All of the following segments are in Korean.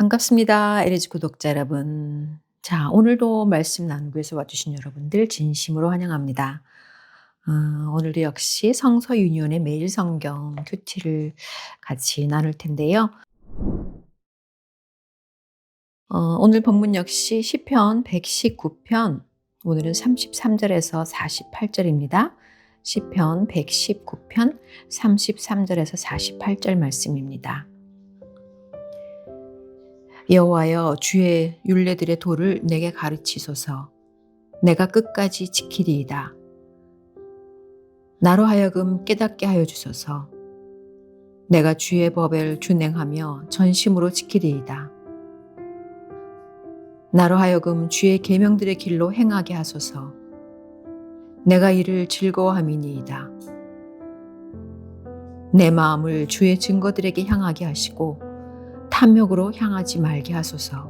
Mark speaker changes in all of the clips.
Speaker 1: 반갑습니다. LG 구독자 여러분. 자, 오늘도 말씀 나누기 위해서 와주신 여러분들 진심으로 환영합니다. 오늘도 역시 성서 유니온의 매일 성경 큐티를 같이 나눌 텐데요. 오늘 본문 역시 시편 119편, 오늘은 33절에서 48절입니다. 시편 119편 33절에서 48절 말씀입니다. 여호와여, 주의 율례들의 도를 내게 가르치소서. 내가 끝까지 지키리이다. 나로 하여금 깨닫게 하여 주소서. 내가 주의 법을 준행하며 전심으로 지키리이다. 나로 하여금 주의 계명들의 길로 행하게 하소서. 내가 이를 즐거워함이니이다. 내 마음을 주의 증거들에게 향하게 하시고 탐욕으로 향하지 말게 하소서.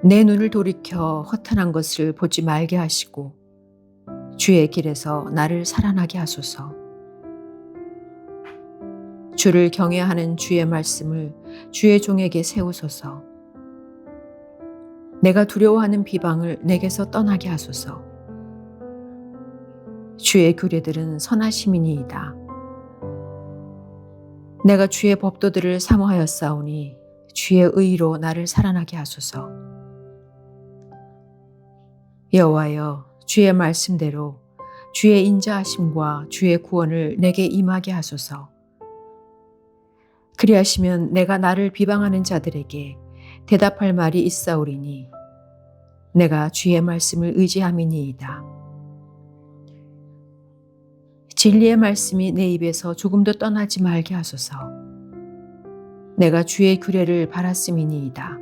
Speaker 1: 내 눈을 돌이켜 허탄한 것을 보지 말게 하시고 주의 길에서 나를 살아나게 하소서. 주를 경외하는 주의 말씀을 주의 종에게 세우소서. 내가 두려워하는 비방을 내게서 떠나게 하소서. 주의 규례들은 선하심이니이다. 내가 주의 법도들을 사모하였사오니 주의 의로 나를 살아나게 하소서. 여호와여, 주의 말씀대로 주의 인자하심과 주의 구원을 내게 임하게 하소서. 그리하시면 내가 나를 비방하는 자들에게 대답할 말이 있사오리니 내가 주의 말씀을 의지함이니이다. 진리의 말씀이 내 입에서 조금도 떠나지 말게 하소서. 내가 주의 규례를 바랐음이니이다.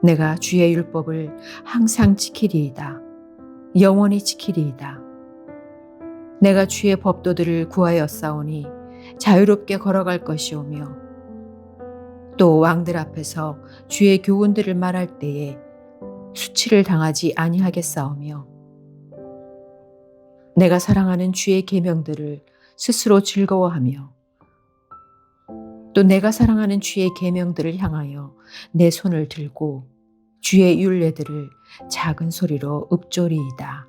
Speaker 1: 내가 주의 율법을 항상 지키리이다. 영원히 지키리이다. 내가 주의 법도들을 구하였사오니 자유롭게 걸어갈 것이오며 또 왕들 앞에서 주의 교훈들을 말할 때에 수치를 당하지 아니하겠사오며 내가 사랑하는 주의 계명들을 스스로 즐거워하며 또 내가 사랑하는 주의 계명들을 향하여 내 손을 들고 주의 율례들을 작은 소리로 읊조리이다.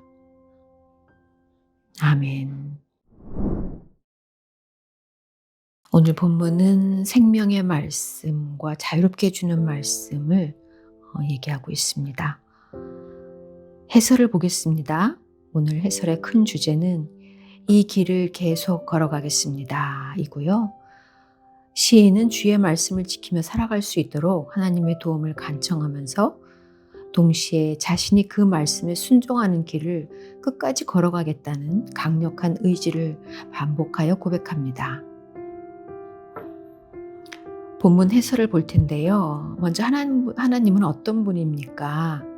Speaker 1: 아멘. 오늘 본문은 생명의 말씀과 자유롭게 주는 말씀을 얘기하고 있습니다. 해설을 보겠습니다. 오늘 해설의 큰 주제는 이 길을 계속 걸어가겠습니다 이고요. 시인은 주의 말씀을 지키며 살아갈 수 있도록 하나님의 도움을 간청하면서 동시에 자신이 그 말씀에 순종하는 길을 끝까지 걸어가겠다는 강력한 의지를 반복하여 고백합니다. 본문 해설을 볼 텐데요. 먼저 하나님은 어떤 분입니까?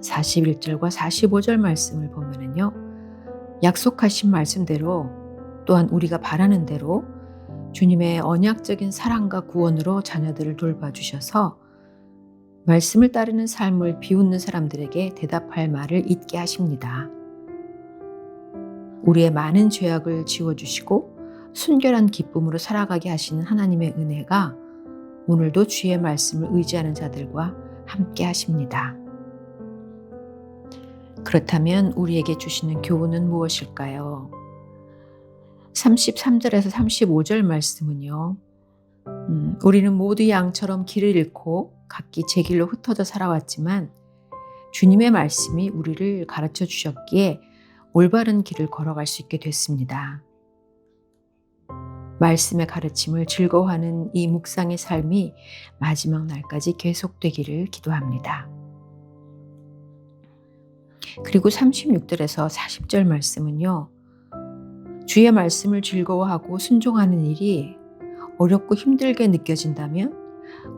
Speaker 1: 41절과 45절 말씀을 보면은요, 약속하신 말씀대로 또한 우리가 바라는 대로 주님의 언약적인 사랑과 구원으로 자녀들을 돌봐주셔서 말씀을 따르는 삶을 비웃는 사람들에게 대답할 말을 잊게 하십니다. 우리의 많은 죄악을 지워주시고 순결한 기쁨으로 살아가게 하시는 하나님의 은혜가 오늘도 주의 말씀을 의지하는 자들과 함께 하십니다. 그렇다면 우리에게 주시는 교훈은 무엇일까요? 33절에서 35절 말씀은요. 우리는 모두 양처럼 길을 잃고 각기 제 길로 흩어져 살아왔지만 주님의 말씀이 우리를 가르쳐 주셨기에 올바른 길을 걸어갈 수 있게 됐습니다. 말씀의 가르침을 즐거워하는 이 묵상의 삶이 마지막 날까지 계속되기를 기도합니다. 그리고 36절에서 40절 말씀은요. 주의 말씀을 즐거워하고 순종하는 일이 어렵고 힘들게 느껴진다면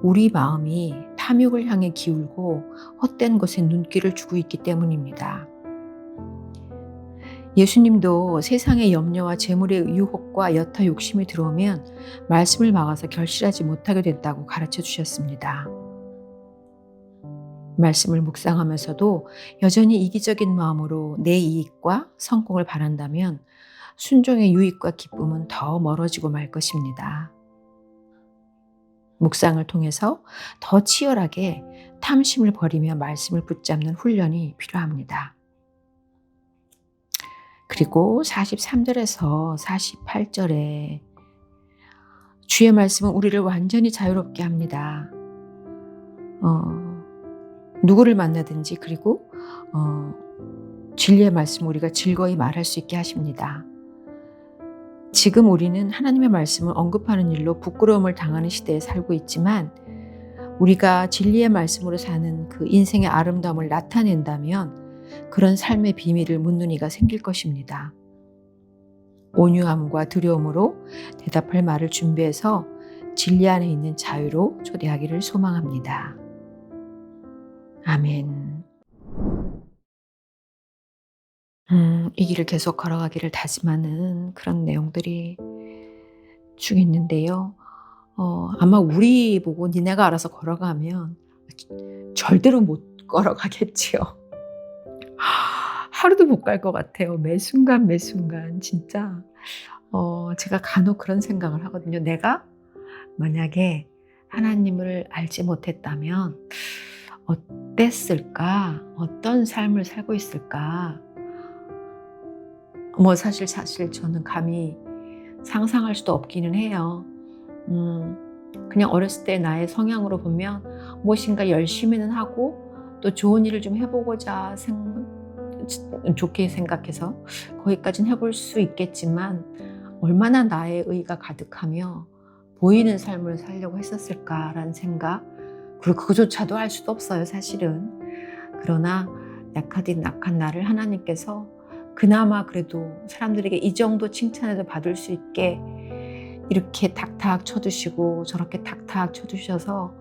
Speaker 1: 우리 마음이 탐욕을 향해 기울고 헛된 것에 눈길을 주고 있기 때문입니다. 예수님도 세상의 염려와 재물의 유혹과 여타 욕심이 들어오면 말씀을 막아서 결실하지 못하게 된다고 가르쳐 주셨습니다. 말씀을 묵상하면서도 여전히 이기적인 마음으로 내 이익과 성공을 바란다면 순종의 유익과 기쁨은 더 멀어지고 말 것입니다. 묵상을 통해서 더 치열하게 탐심을 버리며 말씀을 붙잡는 훈련이 필요합니다. 그리고 43절에서 48절에 주의 말씀은 우리를 완전히 자유롭게 합니다. 누구를 만나든지 그리고 진리의 말씀 우리가 즐거이 말할 수 있게 하십니다. 지금 우리는 하나님의 말씀을 언급하는 일로 부끄러움을 당하는 시대에 살고 있지만 우리가 진리의 말씀으로 사는 그 인생의 아름다움을 나타낸다면 그런 삶의 비밀을 묻는 이가 생길 것입니다. 온유함과 두려움으로 대답할 말을 준비해서 진리 안에 있는 자유로 초대하기를 소망합니다. 아멘. 이 길을 계속 걸어가기를 다짐하는 그런 내용들이 쭉 있는데요. 아마 우리 보고 니네가 알아서 걸어가면 절대로 못 걸어가겠지요. 하루도 못 갈 것 같아요. 매 순간 매 순간 진짜 제가 간혹 그런 생각을 하거든요. 내가 만약에 하나님을 알지 못했다면 어땠을까? 어떤 삶을 살고 있을까? 사실 저는 감히 상상할 수도 없기는 해요. 그냥 어렸을 때 나의 성향으로 보면 무엇인가 열심히는 하고 또 좋은 일을 좀 해보고자 좋게 생각해서 거기까지는 해볼 수 있겠지만 얼마나 나의 의가 가득하며 보이는 삶을 살려고 했었을까라는 생각, 그리고 그거조차도 할 수도 없어요, 사실은. 그러나 약한 나를 하나님께서 그나마 그래도 사람들에게 이 정도 칭찬에도 받을 수 있게 이렇게 탁탁 쳐주시고 저렇게 탁탁 쳐주셔서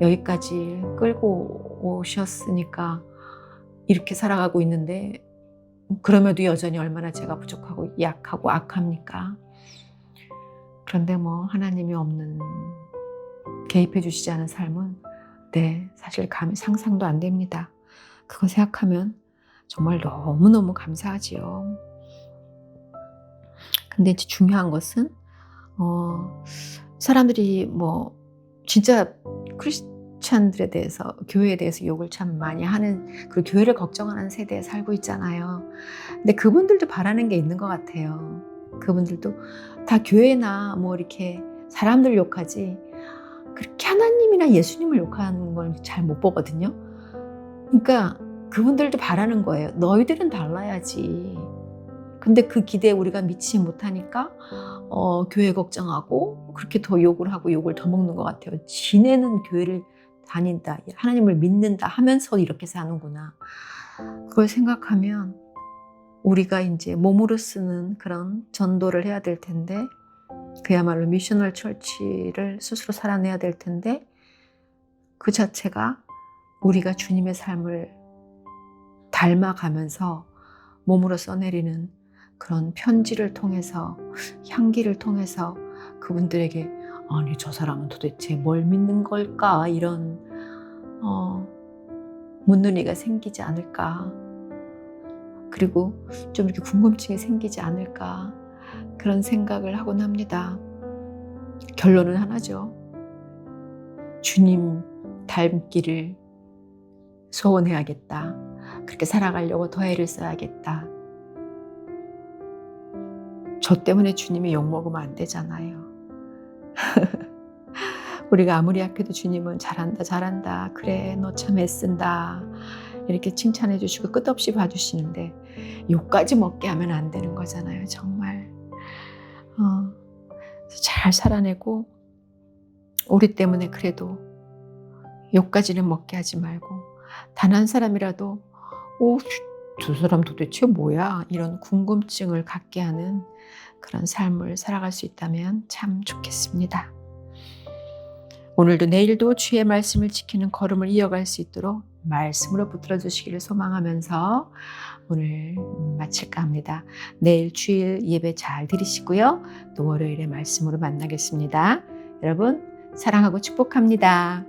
Speaker 1: 여기까지 끌고 오셨으니까 이렇게 살아가고 있는데 그럼에도 여전히 얼마나 제가 부족하고 약하고 악합니까? 그런데 하나님이 없는, 개입해 주시지 않은 삶은 사실 감히 상상도 안 됩니다. 그거 생각하면 정말 너무너무 감사하지요. 근데 이제 중요한 것은 사람들이 진짜 크리스찬들에 대해서, 교회에 대해서 욕을 참 많이 하는, 그리고 교회를 걱정하는 세대에 살고 있잖아요. 근데 그분들도 바라는 게 있는 것 같아요. 그분들도 다 교회나 이렇게 사람들 욕하지 그렇게 하나님이나 예수님을 욕하는 걸 잘 못 보거든요. 그러니까 그분들도 바라는 거예요. 너희들은 달라야지. 근데 그 기대에 우리가 미치지 못하니까 교회 걱정하고 그렇게 더 욕을 하고 욕을 더 먹는 것 같아요. 지네는 교회를 다닌다, 하나님을 믿는다 하면서 이렇게 사는구나. 그걸 생각하면 우리가 이제 몸으로 쓰는 그런 전도를 해야 될 텐데, 그야말로 미셔널 처치를 스스로 살아내야 될 텐데, 그 자체가 우리가 주님의 삶을 닮아가면서 몸으로 써내리는 그런 편지를 통해서, 향기를 통해서 그분들에게 아니 저 사람은 도대체 뭘 믿는 걸까, 이런 묻는 이가 생기지 않을까, 그리고 좀 이렇게 궁금증이 생기지 않을까, 그런 생각을 하곤 합니다. 결론은 하나죠. 주님 닮기를 소원해야겠다. 그렇게 살아가려고 더 애를 써야겠다. 저 때문에 주님이 욕먹으면 안 되잖아요. 우리가 아무리 약해도 주님은 잘한다 잘한다, 그래 너 참 애쓴다, 이렇게 칭찬해 주시고 끝없이 봐주시는데 욕까지 먹게 하면 안 되는 거잖아요. 정말 잘 살아내고 우리 때문에 그래도 욕까지는 먹게 하지 말고 단 한 사람이라도 저 사람 도대체 뭐야, 이런 궁금증을 갖게 하는 그런 삶을 살아갈 수 있다면 참 좋겠습니다. 오늘도 내일도 주의 말씀을 지키는 걸음을 이어갈 수 있도록 말씀으로 붙들어 주시기를 소망하면서 오늘 마칠까 합니다. 내일 주일 예배 잘 드리시고요. 또 월요일에 말씀으로 만나겠습니다. 여러분 사랑하고 축복합니다.